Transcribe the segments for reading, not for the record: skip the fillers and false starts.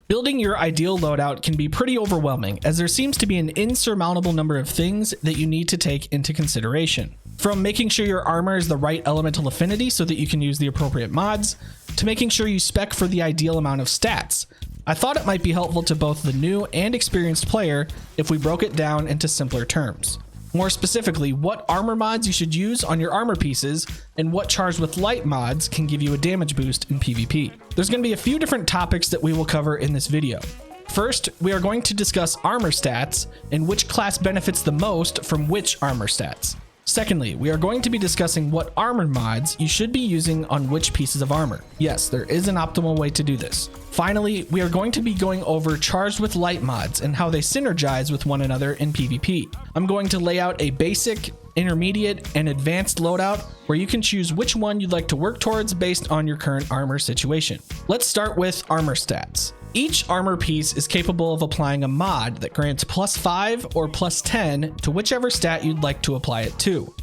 Building your ideal loadout can be pretty overwhelming, as there seems to be an insurmountable number of things that you need to take into consideration. From making sure your armor is the right elemental affinity so that you can use the appropriate mods, to making sure you spec for the ideal amount of stats. I thought it might be helpful to both the new and experienced player if we broke it down into simpler terms. More specifically, what armor mods you should use on your armor pieces, and what charged with light mods can give you a damage boost in PvP. There's going to be a few different topics that we will cover in this video. First, we are going to discuss armor stats and which class benefits the most from which armor stats. Secondly, we are going to be discussing what armor mods you should be using on which pieces of armor. Yes, there is an optimal way to do this. Finally, we are going to be going over charged with light mods and how they synergize with one another in PvP. I'm going to lay out a basic, intermediate, and advanced loadout where you can choose which one you'd like to work towards based on your current armor situation. Let's start with armor stats. Each armor piece is capable of applying a mod that grants +5 or +10 to whichever stat you'd like to apply it to.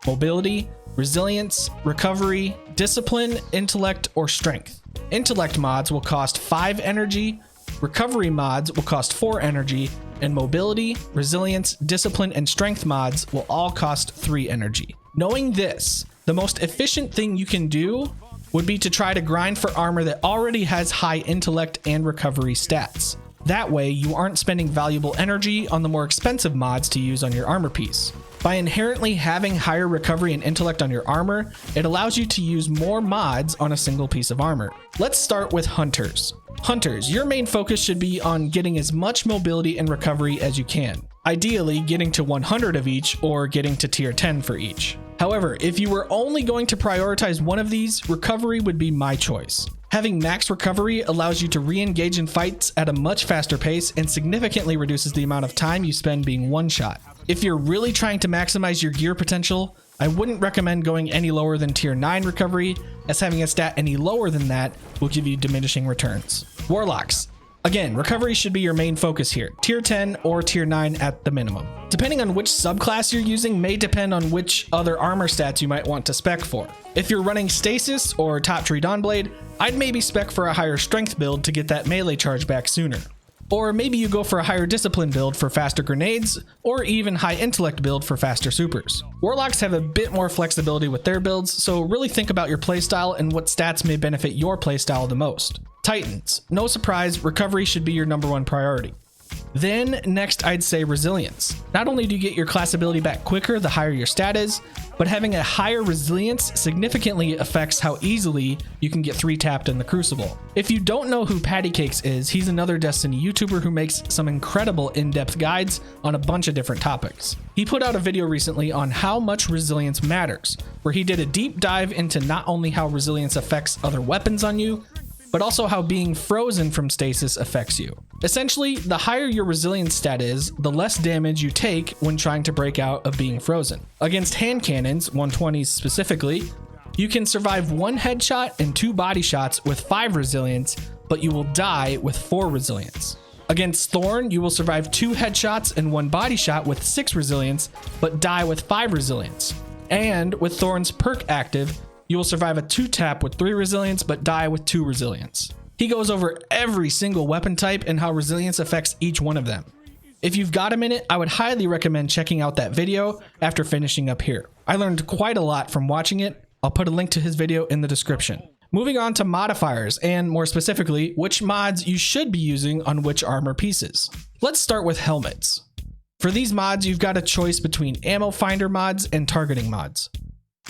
Mobility, resilience, recovery, discipline, intellect, or strength. Intellect mods will cost 5 energy, recovery mods will cost 4 energy, and mobility, resilience, discipline, and strength mods will all cost 3 energy. Knowing this, the most efficient thing you can do would be to try to grind for armor that already has high intellect and recovery stats. That way, you aren't spending valuable energy on the more expensive mods to use on your armor piece. By inherently having higher recovery and intellect on your armor, it allows you to use more mods on a single piece of armor. Let's start with hunters. Hunters, your main focus should be on getting as much mobility and recovery as you can. Ideally, getting to 100 of each or getting to tier 10 for each. However, if you were only going to prioritize one of these, recovery would be my choice. Having max recovery allows you to re-engage in fights at a much faster pace and significantly reduces the amount of time you spend being one-shot. If you're really trying to maximize your gear potential, I wouldn't recommend going any lower than tier 9 recovery, as having a stat any lower than that will give you diminishing returns. Warlocks. Again, recovery should be your main focus here, tier 10 or tier 9 at the minimum. Depending on which subclass you're using may depend on which other armor stats you might want to spec for. If you're running Stasis or Top Tree Dawnblade, I'd maybe spec for a higher strength build to get that melee charge back sooner. Or maybe you go for a higher discipline build for faster grenades, or even high intellect build for faster supers. Warlocks have a bit more flexibility with their builds, so really think about your playstyle and what stats may benefit your playstyle the most. Titans, no surprise, recovery should be your #1 priority. Then next I'd say resilience. Not only do you get your class ability back quicker the higher your stat is, but having a higher resilience significantly affects how easily you can get 3-tapped in the Crucible. If you don't know who Pattycakes is, he's another Destiny YouTuber who makes some incredible in-depth guides on a bunch of different topics. He put out a video recently on how much resilience matters, where he did a deep dive into not only how resilience affects other weapons on you, but also how being frozen from stasis affects you. Essentially, the higher your resilience stat is, the less damage you take when trying to break out of being frozen. Against hand cannons, 120s specifically, you can survive 1 headshot and 2 body shots with 5 resilience, but you will die with 4 resilience. Against Thorn, you will survive 2 headshots and 1 body shot with 6 resilience, but die with 5 resilience. And with Thorn's perk active, you will survive a 2-tap with 3 resilience, but die with 2 resilience. He goes over every single weapon type and how resilience affects each one of them. If you've got a minute, I would highly recommend checking out that video after finishing up here. I learned quite a lot from watching it. I'll put a link to his video in the description. Moving on to modifiers, and more specifically, which mods you should be using on which armor pieces. Let's start with helmets. For these mods, you've got a choice between ammo finder mods and targeting mods.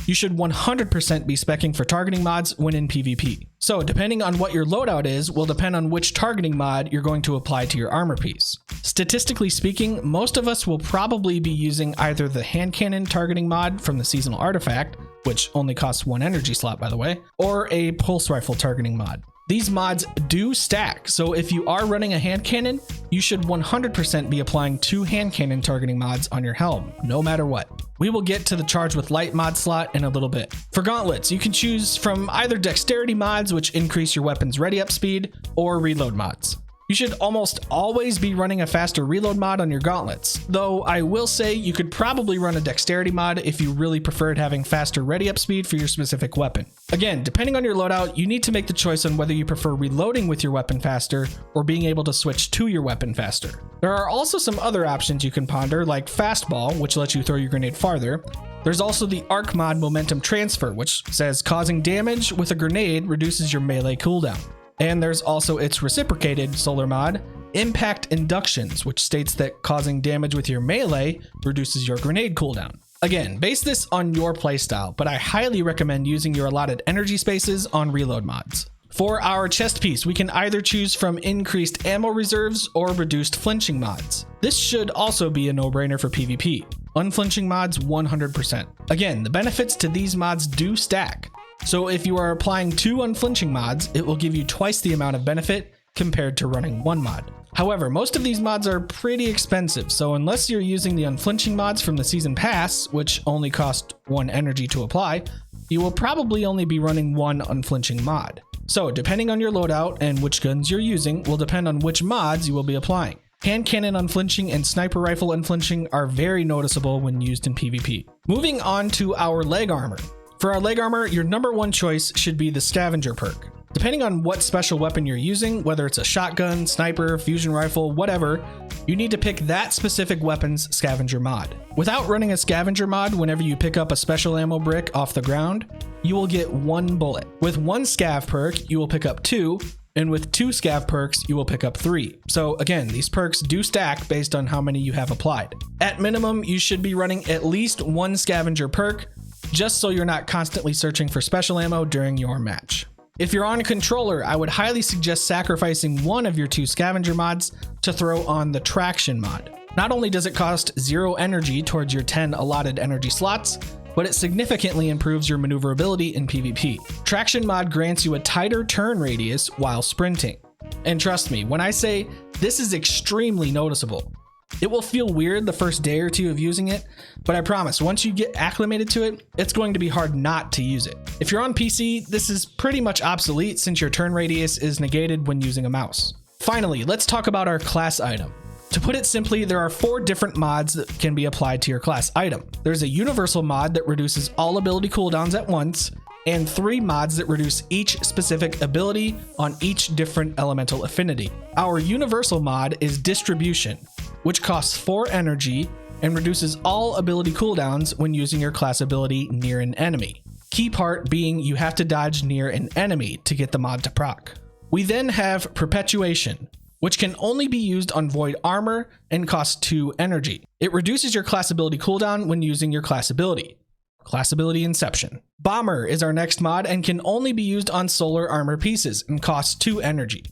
You should 100% be speccing for targeting mods when in PvP. So depending on what your loadout is will depend on which targeting mod you're going to apply to your armor piece. Statistically speaking, most of us will probably be using either the hand cannon targeting mod from the seasonal artifact, which only costs 1 energy slot by the way, or a pulse rifle targeting mod. These mods do stack, so if you are running a hand cannon, you should 100% be applying 2 hand cannon targeting mods on your helm, no matter what. We will get to the charge with light mod slot in a little bit. For gauntlets, you can choose from either dexterity mods, which increase your weapon's ready up speed, or reload mods. You should almost always be running a faster reload mod on your gauntlets, though I will say you could probably run a dexterity mod if you really preferred having faster ready up speed for your specific weapon. Again, depending on your loadout, you need to make the choice on whether you prefer reloading with your weapon faster or being able to switch to your weapon faster. There are also some other options you can ponder, like fastball, which lets you throw your grenade farther. There's also the arc mod momentum transfer, which says causing damage with a grenade reduces your melee cooldown. And there's also its reciprocated solar mod, Impact Inductions, which states that causing damage with your melee reduces your grenade cooldown. Again, base this on your playstyle, but I highly recommend using your allotted energy spaces on reload mods. For our chest piece, we can either choose from increased ammo reserves or reduced flinching mods. This should also be a no-brainer for PvP. Unflinching mods 100%. Again, the benefits to these mods do stack. So if you are applying 2 unflinching mods, it will give you twice the amount of benefit compared to running 1 mod. However, most of these mods are pretty expensive, so unless you're using the unflinching mods from the season pass, which only cost 1 energy to apply, you will probably only be running 1 unflinching mod. So depending on your loadout and which guns you're using will depend on which mods you will be applying. Hand cannon unflinching and sniper rifle unflinching are very noticeable when used in PvP. Moving on to our leg armor. For our leg armor, your number 1 choice should be the scavenger perk. Depending on what special weapon you're using, whether it's a shotgun, sniper, fusion rifle, whatever, you need to pick that specific weapon's scavenger mod. Without running a scavenger mod, whenever you pick up a special ammo brick off the ground, you will get 1 bullet. With 1 scav perk, you will pick up 2, and with 2 scav perks, you will pick up 3. So again, these perks do stack based on how many you have applied. At minimum, you should be running at least 1 scavenger perk, just so you're not constantly searching for special ammo during your match. If you're on a controller, I would highly suggest sacrificing one of your 2 scavenger mods to throw on the traction mod. Not only does it cost 0 energy towards your 10 allotted energy slots, but it significantly improves your maneuverability in PvP. Traction mod grants you a tighter turn radius while sprinting. And trust me, when I say this is extremely noticeable. It will feel weird the first day or 2 of using it, but I promise once you get acclimated to it, it's going to be hard not to use it. If you're on PC, this is pretty much obsolete since your turn radius is negated when using a mouse. Finally, let's talk about our class item. To put it simply, there are 4 different mods that can be applied to your class item. There's a universal mod that reduces all ability cooldowns at once, and 3 mods that reduce each specific ability on each different elemental affinity. Our universal mod is Distribution, which costs 4 energy and reduces all ability cooldowns when using your class ability near an enemy. Key part being you have to dodge near an enemy to get the mod to proc. We then have Perpetuation, which can only be used on void armor and costs 2 energy. It reduces your class ability cooldown when using your class ability. Class ability Inception. Bomber is our next mod and can only be used on solar armor pieces and costs 2 energy.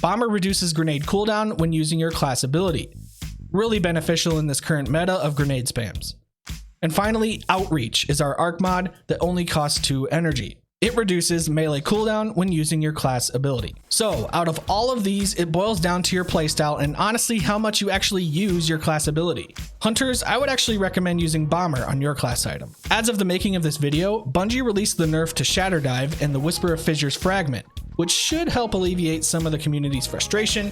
Bomber reduces grenade cooldown when using your class ability. Really beneficial in this current meta of grenade spams. And finally, Outreach is our arc mod that only costs 2 energy. It reduces melee cooldown when using your class ability. So out of all of these, it boils down to your playstyle and honestly how much you actually use your class ability. Hunters, I would actually recommend using Bomber on your class item. As of the making of this video, Bungie released the nerf to Shatter Dive and the Whisper of Fissures fragment, which should help alleviate some of the community's frustration,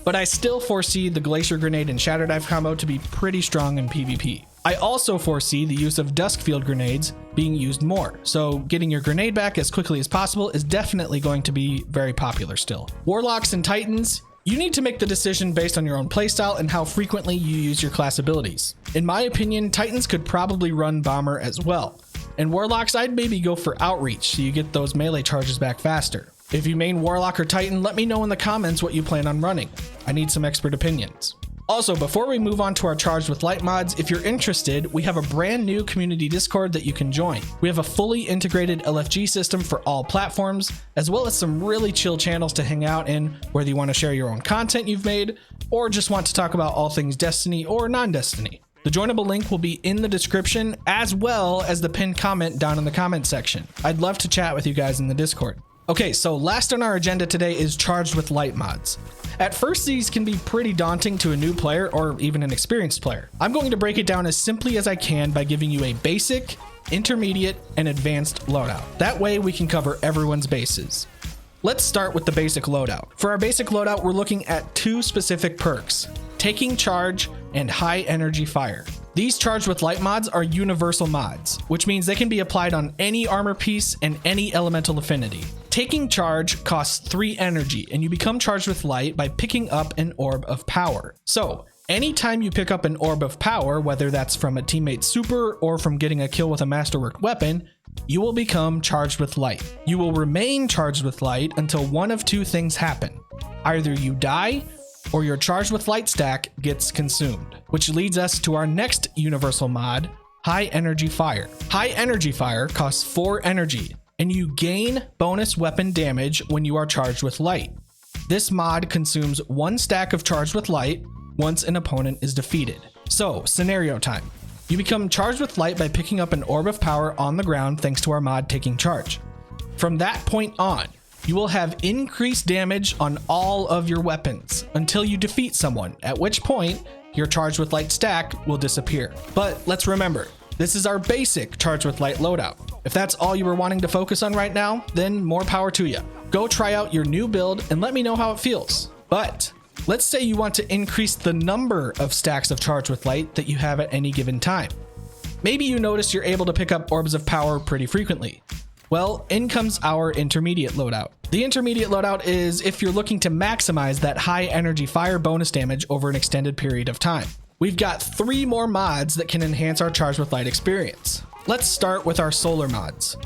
but I still foresee the Glacier Grenade and Shatter Dive combo to be pretty strong in PvP. I also foresee the use of Duskfield grenades being used more, so getting your grenade back as quickly as possible is definitely going to be very popular still. Warlocks and Titans, you need to make the decision based on your own playstyle and how frequently you use your class abilities. In my opinion, Titans could probably run Bomber as well, and Warlocks I'd maybe go for Outreach so you get those melee charges back faster. If you main Warlock or Titan, let me know in the comments what you plan on running. I need some expert opinions. Also, before we move on to our Charged with Light mods, if you're interested, we have a brand new community Discord that you can join. We have a fully integrated LFG system for all platforms, as well as some really chill channels to hang out in, whether you want to share your own content you've made, or just want to talk about all things Destiny or non-Destiny. The joinable link will be in the description, as well as the pinned comment down in the comment section. I'd love to chat with you guys in the Discord. Okay, so last on our agenda today is Charged with Light mods. At first, these can be pretty daunting to a new player or even an experienced player. I'm going to break it down as simply as I can by giving you a basic, intermediate, and advanced loadout. That way we can cover everyone's bases. Let's start with the basic loadout. For our basic loadout, we're looking at two specific perks: taking charge and high energy fire. These charged with light mods are universal mods, which means they can be applied on any armor piece and any elemental affinity. Taking charge costs 3 energy, and you become charged with light by picking up an orb of power. So anytime you pick up an orb of power, whether that's from a teammate's super or from getting a kill with a masterwork weapon, you will become charged with light. You will remain charged with light until one of two things happen. Either you die, or your charged with light stack gets consumed, which leads us to our next universal mod, high energy fire. High energy fire costs 4 energy, and you gain bonus weapon damage when you are charged with light. This mod consumes 1 stack of charged with light once an opponent is defeated. So, scenario time. You become charged with light by picking up an orb of power on the ground thanks to our mod taking charge. From that point on, you will have increased damage on all of your weapons until you defeat someone, at which point your charged with light stack will disappear. But let's remember, this is our basic charged with light loadout. If that's all you were wanting to focus on right now, then more power to you. Go try out your new build and let me know how it feels. But let's say you want to increase the number of stacks of charged with light that you have at any given time. Maybe you notice you're able to pick up orbs of power pretty frequently. Well, in comes our intermediate loadout. The intermediate loadout is if you're looking to maximize that high energy fire bonus damage over an extended period of time. We've got 3 more mods that can enhance our charged with light experience. Let's start with our solar mods.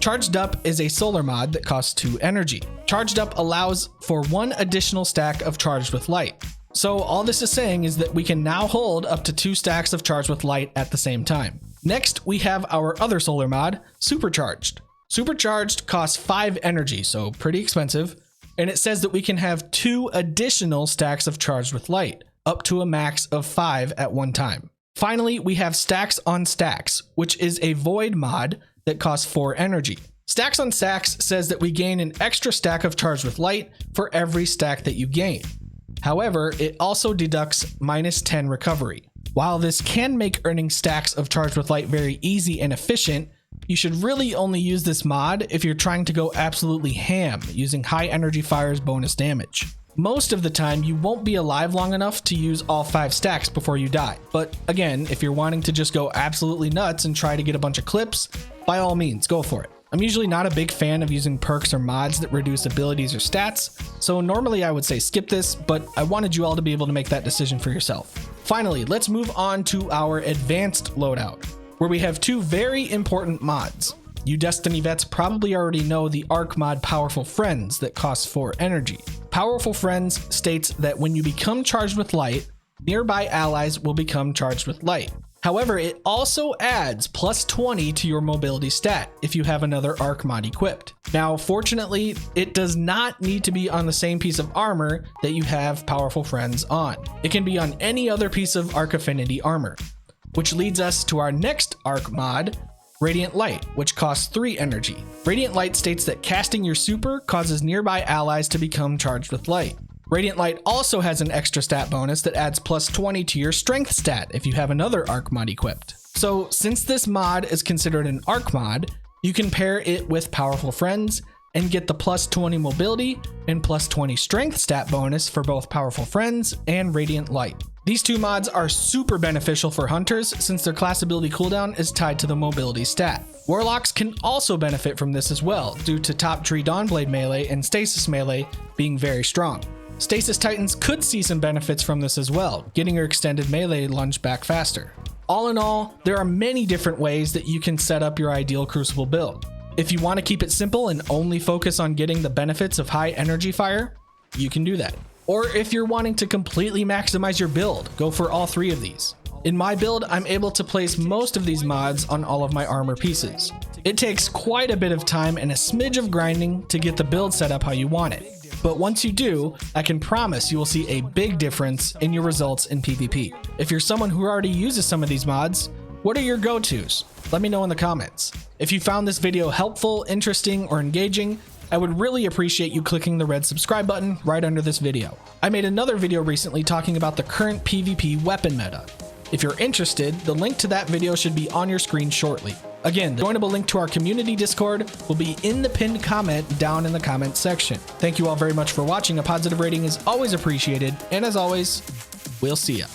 Charged Up is a solar mod that costs 2 energy. Charged Up allows for 1 additional stack of charged with light. So all this is saying is that we can now hold up to 2 stacks of charged with light at the same time. Next, we have our other solar mod, Supercharged. Supercharged costs 5 energy, so pretty expensive, and it says that we can have 2 additional stacks of charged with light, up to a max of 5 at one time. Finally, we have Stacks on Stacks, which is a void mod that costs 4 energy. Stacks on Stacks says that we gain an extra stack of charged with light for every stack that you gain. However, it also deducts -10 recovery. While this can make earning stacks of charged with light very easy and efficient, you should really only use this mod if you're trying to go absolutely ham using high energy fire's bonus damage. Most of the time, you won't be alive long enough to use all 5 stacks before you die. But again, if you're wanting to just go absolutely nuts and try to get a bunch of clips, by all means, go for it. I'm usually not a big fan of using perks or mods that reduce abilities or stats, so normally I would say skip this, but I wanted you all to be able to make that decision for yourself. Finally, let's move on to our advanced loadout, where we have 2 very important mods. You Destiny vets probably already know the Arc mod Powerful Friends that costs 4 energy. Powerful Friends states that when you become charged with light, nearby allies will become charged with light. However, it also adds +20 to your mobility stat if you have another Arc mod equipped. Now, fortunately, it does not need to be on the same piece of armor that you have Powerful Friends on. It can be on any other piece of Arc Affinity armor. Which leads us to our next Arc mod, Radiant Light, which costs 3 energy. Radiant Light states that casting your super causes nearby allies to become charged with light. Radiant Light also has an extra stat bonus that adds +20 to your strength stat if you have another Arc mod equipped. So since this mod is considered an Arc mod, you can pair it with Powerful Friends and get the +20 mobility and +20 strength stat bonus for both Powerful Friends and Radiant Light. These 2 mods are super beneficial for hunters since their class ability cooldown is tied to the mobility stat. Warlocks can also benefit from this as well due to Top Tree Dawnblade melee and Stasis melee being very strong. Stasis Titans could see some benefits from this as well, getting your extended melee lunge back faster. All in all, there are many different ways that you can set up your ideal Crucible build. If you want to keep it simple and only focus on getting the benefits of high energy fire, you can do that. Or if you're wanting to completely maximize your build, go for all 3 of these. In my build, I'm able to place most of these mods on all of my armor pieces. It takes quite a bit of time and a smidge of grinding to get the build set up how you want it. But once you do, I can promise you will see a big difference in your results in PvP. If you're someone who already uses some of these mods, what are your go-tos? Let me know in the comments. If you found this video helpful, interesting, or engaging, I would really appreciate you clicking the red subscribe button right under this video. I made another video recently talking about the current PvP weapon meta. If you're interested, the link to that video should be on your screen shortly. Again, the joinable link to our community Discord will be in the pinned comment down in the comments section. Thank you all very much for watching. A positive rating is always appreciated. And as always, we'll see ya.